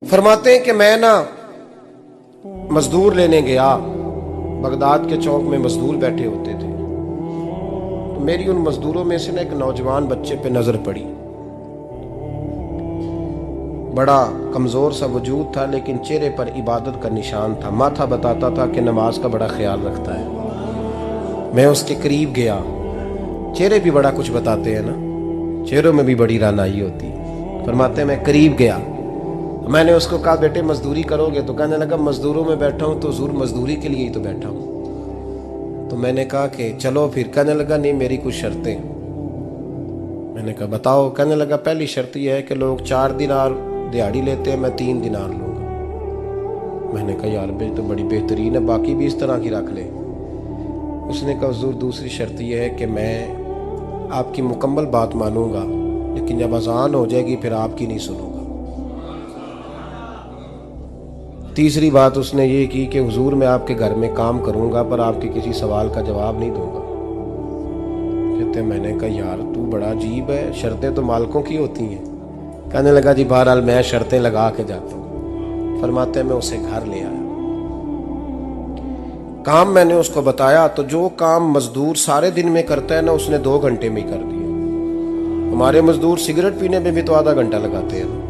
फरमाते हैं कि मैं ना मजदूर लेने गया। बगदाद के चौक में मजदूर बैठे होते थे, तो मेरी उन मजदूरों में से ना एक नौजवान बच्चे पे नजर पड़ी। बड़ा कमजोर सा वजूद था, लेकिन चेहरे पर इबादत का निशान था। माथा बताता था कि नमाज का बड़ा ख्याल रखता है। मैं उसके करीब गया। चेहरे भी बड़ा कुछ बताते हैं ना, चेहरों में भी बड़ी रानाई होती है। फरमाते हैं मैं करीब गया, मैंने उसको कहा बेटे मजदूरी करोगे? तो कहने लगा मजदूरों में बैठा हूँ तो हुजूर मजदूरी के लिए ही तो बैठा हूँ। तो मैंने कहा कि चलो फिर। कहने लगा नहीं, मेरी कुछ शर्तें। मैंने कहा बताओ। कहने लगा पहली शर्त यह है कि लोग 4 दिनार दिहाड़ी लेते हैं, मैं 3 दिनार लूँगा। मैंने कहा यार भाई तो बड़ी बेहतरीन है, बाकी भी इस तरह की रख ले। उसने कहा हुजूर दूसरी शर्त यह है कि मैं आपकी मुकम्मल बात मानूंगा, लेकिन जब अजान हो जाएगी फिर आपकी नहीं सुनूंगा। तीसरी बात उसने ये की कि हुजूर मैं आपके घर में काम करूंगा पर आपके किसी सवाल का जवाब नहीं दूंगा। कहते मैंने कहा यार तू बड़ा अजीब है, शर्तें तो मालिकों की होती हैं। कहने लगा जी बहरहाल मैं शर्तें लगा के जाता हूँ। फरमाते हैं मैं उसे घर ले आया। काम मैंने उसको बताया तो जो काम मजदूर सारे दिन में करता है ना, उसने 2 घंटे में ही कर दिया। हमारे मजदूर सिगरेट पीने में भी तो आधा घंटा लगाते हैं,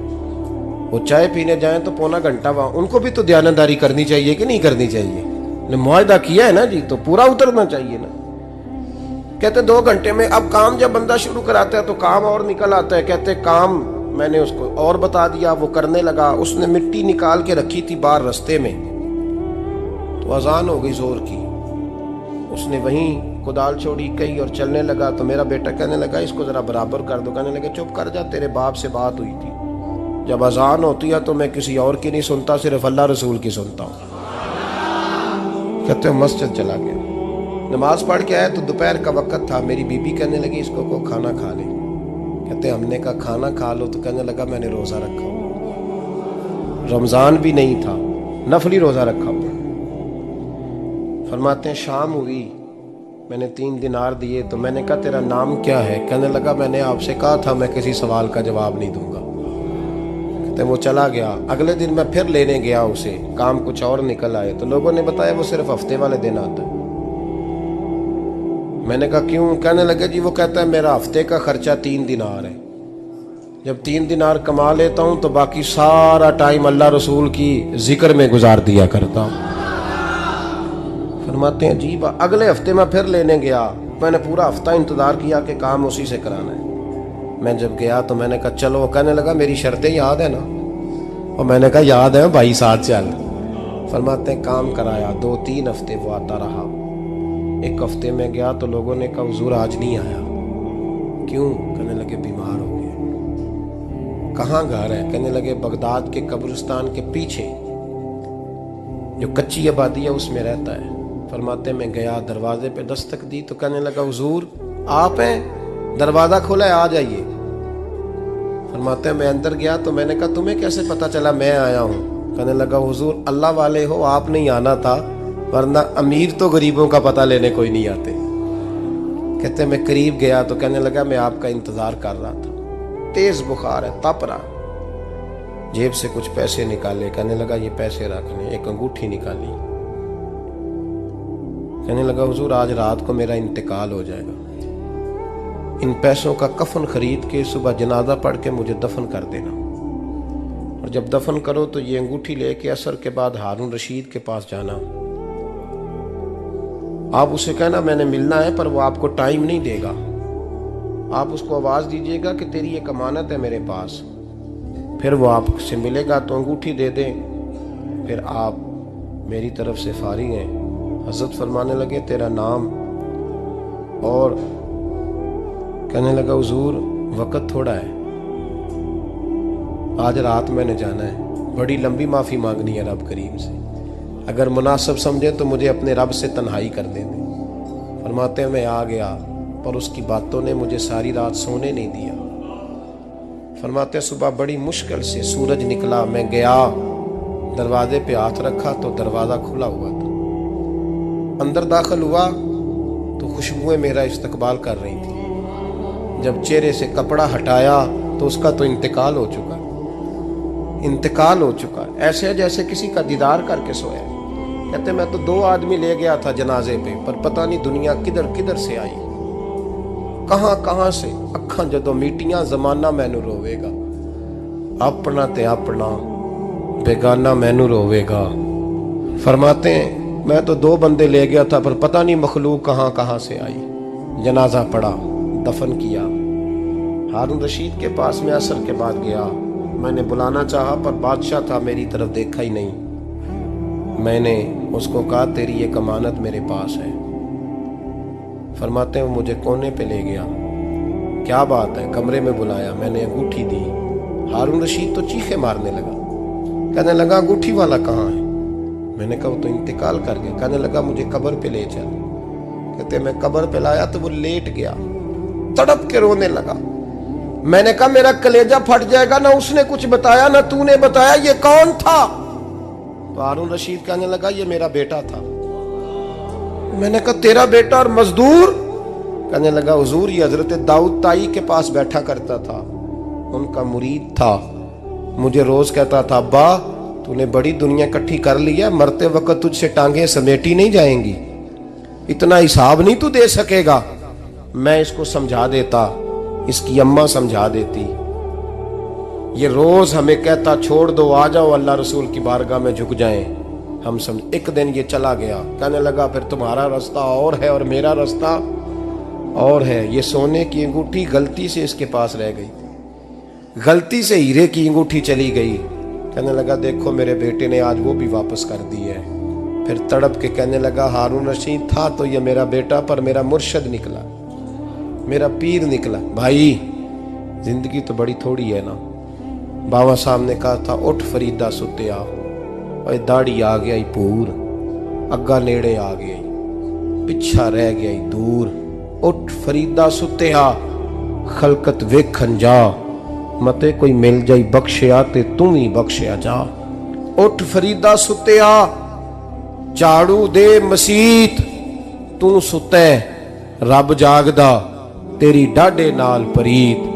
वो चाय पीने जाएं तो पौना घंटा। वहां उनको भी तो दयानतदारी करनी चाहिए कि नहीं करनी चाहिए? ने मुआहदा किया है ना जी, तो पूरा उतरना चाहिए ना। कहते 2 घंटे में। अब काम जब बंदा शुरू कराता है तो काम और निकल आता है। कहते काम मैंने उसको और बता दिया, वो करने लगा। उसने मिट्टी निकाल के रखी थी बाहर रास्ते में, तो अजान हो गई जोर की। उसने वहीं कुदाल छोड़ी कही और चलने लगा। तो मेरा बेटा कहने लगा इसको जरा बराबर कर दो। कहने लगा चुप कर जा, तेरे बाप से बात हुई थी। जब अजान होती है तो मैं किसी और की नहीं सुनता, सिर्फ अल्लाह रसूल की सुनता हूँ। कहते हैं मस्जिद चला गया, नमाज पढ़ के आया तो दोपहर का वक्त था। मेरी बीबी कहने लगी इसको को खाना खा ले। कहते हमने कहा खाना खा लो। तो कहने लगा मैंने रोज़ा रखा हुआ, रमज़ान भी नहीं था, नफली रोज़ा रखा हुआ। फरमाते हैं शाम हुई, मैंने 3 दिनार दिए। तो मैंने कहा तेरा नाम क्या है? कहने लगा मैंने आपसे कहा था मैं किसी सवाल का जवाब नहीं दूंगा। तो वो चला गया। अगले दिन मैं फिर लेने गया उसे, काम कुछ और निकल आए। तो लोगों ने बताया वो सिर्फ हफ्ते वाले दिन आता है। मैंने कहा क्यों? कहने लगे जी वो कहता है मेरा हफ्ते का खर्चा 3 दिनार है। जब 3 दिनार कमा लेता हूं तो बाकी सारा टाइम अल्लाह रसूल की जिक्र में गुजार दिया करता हूं। फरमाते हैं जी अगले हफ्ते मैं फिर लेने गया। मैंने पूरा हफ्ता इंतजार किया कि काम उसी से कराना है। मैं जब गया तो मैंने कहा चलो। कहने लगा मेरी शर्तें याद है ना? और मैंने कहा याद है भाई, साथ चल। फरमाते हैं काम कराया। 2-3 हफ्ते वो आता रहा। एक हफ्ते में गया तो लोगों ने कहा हुजूर आज नहीं आया। क्यों? कहने लगे बीमार हो गए। कहाँ घर है? कहने लगे बगदाद के कब्रिस्तान के पीछे जो कच्ची आबादी है उसमें रहता है। फरमाते मैं गया, दरवाजे पे दस्तक दी तो कहने लगा हुजूर आप हैं? दरवाजा खोला है, आ जाइए। फरमाते हैं मैं अंदर गया तो मैंने कहा तुम्हें कैसे पता चला मैं आया हूँ? कहने लगा हुजूर अल्लाह वाले हो, आप नहीं आना था, वरना अमीर तो गरीबों का पता लेने कोई नहीं आते। कहते मैं करीब गया तो कहने लगा मैं आपका इंतजार कर रहा था, तेज बुखार है, तप रहा। जेब से कुछ पैसे निकाले। कहने लगा ये पैसे रख लें। एक अंगूठी निकाली। कहने लगा हुजूर आज रात को मेरा इंतकाल हो जाएगा, इन पैसों का कफन खरीद के सुबह जनाजा पढ़ के मुझे दफन कर देना, और जब दफन करो तो ये अंगूठी लेके असर के बाद हारून रशीद के पास जाना। आप उसे कहना मैंने मिलना है, पर वो आपको टाइम नहीं देगा। आप उसको आवाज दीजिएगा कि तेरी एक अमानत है मेरे पास। फिर वो आपसे मिलेगा तो अंगूठी दे दें, फिर आप मेरी तरफ से फारिग हैं। हजरत फरमाने लगे तेरा नाम? और कहने लगा हुजूर वक्त थोड़ा है, आज रात मैंने जाना है, बड़ी लंबी माफ़ी मांगनी है रब करीम से। अगर मुनासिब समझे तो मुझे अपने रब से तन्हाई कर दे दें। फरमाते हैं मैं आ गया, पर उसकी बातों ने मुझे सारी रात सोने नहीं दिया। फरमाते हैं सुबह बड़ी मुश्किल से सूरज निकला। मैं गया, दरवाजे पे हाथ रखा तो दरवाज़ा खुला हुआ था। अंदर दाखिल हुआ तो खुशबुएं मेरा इस्तकबाल कर रही थी। जब चेहरे से कपड़ा हटाया तो उसका तो इंतकाल हो चुका। इंतकाल हो चुका है, ऐसे है जैसे किसी का दीदार करके सोया है। कहते मैं तो 2 आदमी ले गया था जनाजे पे, पर पता नहीं दुनिया किधर किधर से आई, कहां कहां से। अखां जदों मीटियां जमाना मैनू रोवेगा, अपना ते अपना बेगाना मैनू रोवेगा। फरमाते हैं मैं तो 2 बंदे ले गया था, पर पता नहीं मखलूक कहां कहां से आई। जनाजा पड़ा, दफन किया। हारून रशीद के पास में असर के बाद गया, मैंने बुलाना चाहा पर बादशाह था, मेरी तरफ देखा ही नहीं। मैंने उसको कहा तेरी ये अमानत मेरे पास है। फरमाते हैं वो मुझे कोने पे ले गया, क्या बात है, कमरे में बुलाया, मैंने अंगूठी दी। हारून रशीद तो चीखे मारने लगा, कहने लगा अंगूठी वाला कहाँ है? मैंने कहा वो तो इंतकाल कर गया। कहने लगा मुझे कब्र पे ले चल। कहते मैं कब्र पे लाया तो वो लेट गया, तड़प के रोने लगा। मैंने कहा मेरा कलेजा फट जाएगा, ना उसने कुछ बताया ना तूने बताया, ये कौन था? तो हारून रशीद कहने लगा ये मेरा बेटा था। मैंने कहा तेरा बेटा और मजदूर? कहने लगा हुजूर ये हजरत दाऊद ताई के पास बैठा करता था, उनका मुरीद था, मुझे रोज कहता था अब्बा तूने बड़ी दुनिया इकट्ठी कर ली है, मरते वक्त तुझसे टांगे समेटी नहीं जाएंगी, इतना हिसाब नहीं तू दे सकेगा। मैं इसको समझा देता, इसकी अम्मा समझा देती। ये रोज हमें कहता छोड़ दो, आ जाओ अल्लाह रसूल की बारगाह में झुक जाएं, हम समझ। एक दिन ये चला गया, कहने लगा फिर तुम्हारा रास्ता और है और मेरा रास्ता और है। ये सोने की अंगूठी गलती से इसके पास रह गई, गलती से हीरे की अंगूठी चली गई। कहने लगा देखो मेरे बेटे ने आज वो भी वापस कर दी है। फिर तड़प के कहने लगा हारून रशीद था तो ये मेरा बेटा, पर मेरा मुर्शद निकला, मेरा पीर निकला। भाई जिंदगी तो बड़ी थोड़ी है ना। बाबा साहब ने कहा था उठ फरीदा सुत्या, और दाढ़ी आ गया ही पूर, अग्गा नेड़े आ गया, पिछा रह गया ही दूर। उठ फरीदा सुत्या खलकत वेखन जा, मते कोई मिल जाई बख्शिया ते तू ही बख्शिया जा। उठ फरीदा सुत्या झाड़ू दे मसीत, तू सुते रब जागदा तेरी डाडे नाल परीत।